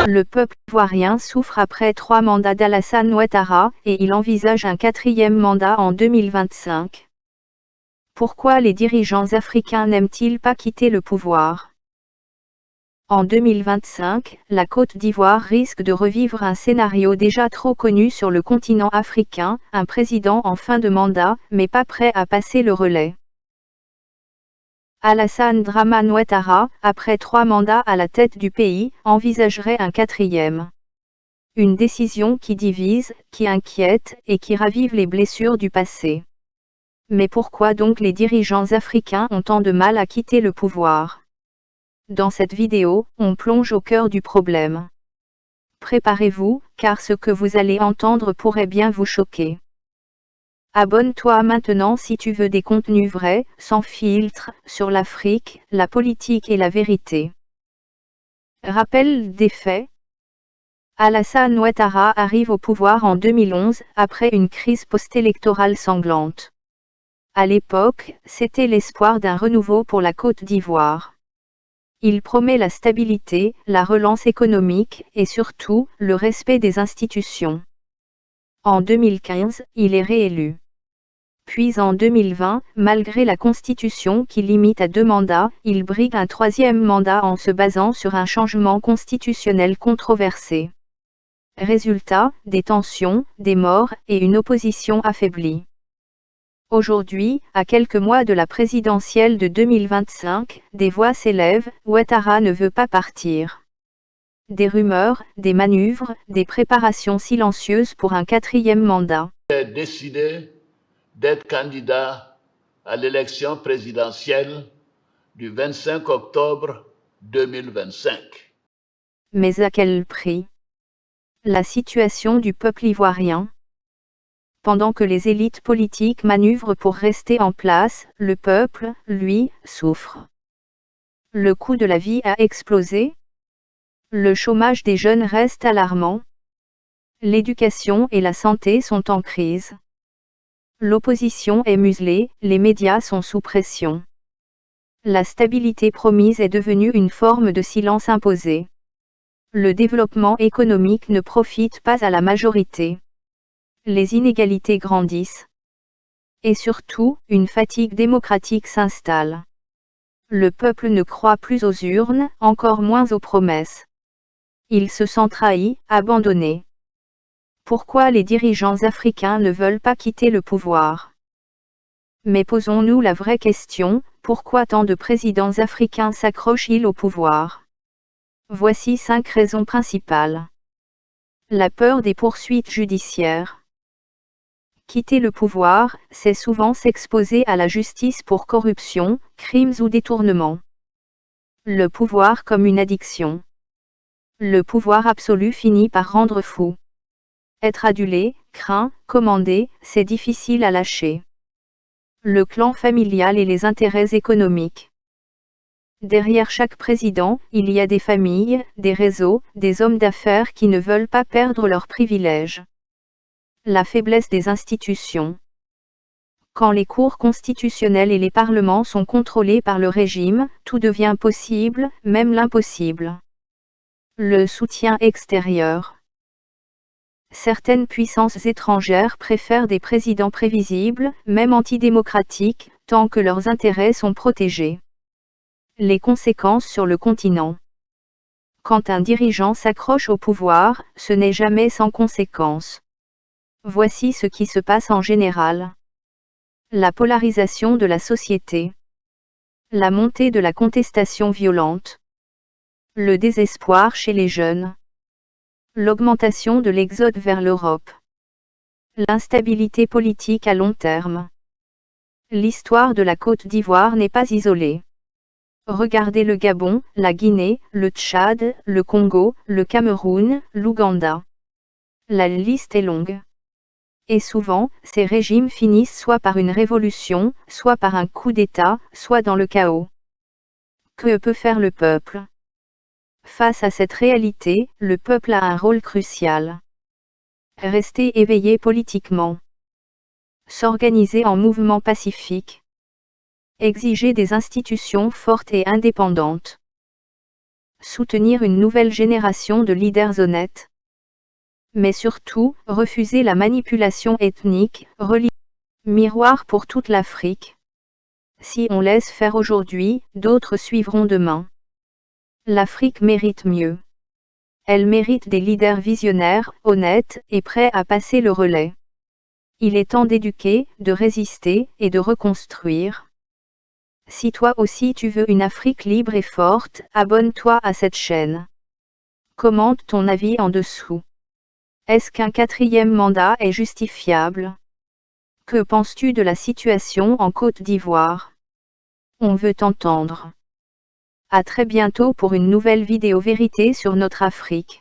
Le peuple ivoirien souffre après 3 mandats d'Alassane Ouattara, et il envisage un 4e mandat en 2025. Pourquoi les dirigeants africains n'aiment-ils pas quitter le pouvoir? En 2025, la Côte d'Ivoire risque de revivre un scénario déjà trop connu sur le continent africain, un président en fin de mandat, mais pas prêt à passer le relais. Alassane Dramane Ouattara, après 3 mandats à la tête du pays, envisagerait un 4e. Une décision qui divise, qui inquiète, et qui ravive les blessures du passé. Mais pourquoi donc les dirigeants africains ont tant de mal à quitter le pouvoir? Dans cette vidéo, on plonge au cœur du problème. Préparez-vous, car ce que vous allez entendre pourrait bien vous choquer. Abonne-toi maintenant si tu veux des contenus vrais, sans filtre, sur l'Afrique, la politique et la vérité. Rappel des faits. Alassane Ouattara arrive au pouvoir en 2011, après une crise post-électorale sanglante. À l'époque, c'était l'espoir d'un renouveau pour la Côte d'Ivoire. Il promet la stabilité, la relance économique, et surtout, le respect des institutions. En 2015, il est réélu. Puis en 2020, malgré la Constitution qui limite à 2 mandats, il brigue un 3e mandat en se basant sur un changement constitutionnel controversé. Résultat, des tensions, des morts, et une opposition affaiblie. Aujourd'hui, à quelques mois de la présidentielle de 2025, des voix s'élèvent, Ouattara ne veut pas partir. Des rumeurs, des manœuvres, des préparations silencieuses pour un 4e mandat. J'ai décidé d'être candidat à l'élection présidentielle du 25 octobre 2025. Mais à quel prix? La situation du peuple ivoirien. Pendant que les élites politiques manœuvrent pour rester en place, le peuple, lui, souffre. Le coût de la vie a explosé. Le chômage des jeunes reste alarmant. L'éducation et la santé sont en crise. L'opposition est muselée, les médias sont sous pression. La stabilité promise est devenue une forme de silence imposé. Le développement économique ne profite pas à la majorité. Les inégalités grandissent. Et surtout, une fatigue démocratique s'installe. Le peuple ne croit plus aux urnes, encore moins aux promesses. Il se sent trahi, abandonné. Pourquoi les dirigeants africains ne veulent pas quitter le pouvoir? Mais posons-nous la vraie question, pourquoi tant de présidents africains s'accrochent-ils au pouvoir? Voici 5 raisons principales. La peur des poursuites judiciaires. Quitter le pouvoir, c'est souvent s'exposer à la justice pour corruption, crimes ou détournements. Le pouvoir comme une addiction. Le pouvoir absolu finit par rendre fou. Être adulé, craint, commandé, c'est difficile à lâcher. Le clan familial et les intérêts économiques. Derrière chaque président, il y a des familles, des réseaux, des hommes d'affaires qui ne veulent pas perdre leurs privilèges. La faiblesse des institutions. Quand les cours constitutionnels et les parlements sont contrôlés par le régime, tout devient possible, même l'impossible. Le soutien extérieur. Certaines puissances étrangères préfèrent des présidents prévisibles, même antidémocratiques, tant que leurs intérêts sont protégés. Les conséquences sur le continent. Quand un dirigeant s'accroche au pouvoir, ce n'est jamais sans conséquences. Voici ce qui se passe en général. La polarisation de la société. La montée de la contestation violente. Le désespoir chez les jeunes. L'augmentation de l'exode vers l'Europe. L'instabilité politique à long terme. L'histoire de la Côte d'Ivoire n'est pas isolée. Regardez le Gabon, la Guinée, le Tchad, le Congo, le Cameroun, l'Ouganda. La liste est longue. Et souvent, ces régimes finissent soit par une révolution, soit par un coup d'État, soit dans le chaos. Que peut faire le peuple? Face à cette réalité, le peuple a un rôle crucial. Rester éveillé politiquement. S'organiser en mouvement pacifique. Exiger des institutions fortes et indépendantes. soutenir une nouvelle génération de leaders honnêtes. Mais surtout, refuser la manipulation ethnique, religieuse. Miroir pour toute l'Afrique. Si on laisse faire aujourd'hui, d'autres suivront demain. L'Afrique mérite mieux. Elle mérite des leaders visionnaires, honnêtes et prêts à passer le relais. Il est temps d'éduquer, de résister et de reconstruire. Si toi aussi tu veux une Afrique libre et forte, abonne-toi à cette chaîne. Commente ton avis en dessous. Est-ce qu'un 4e mandat est justifiable? Que penses-tu de la situation en Côte d'Ivoire? On veut t'entendre. À très bientôt pour une nouvelle vidéo vérité sur notre Afrique.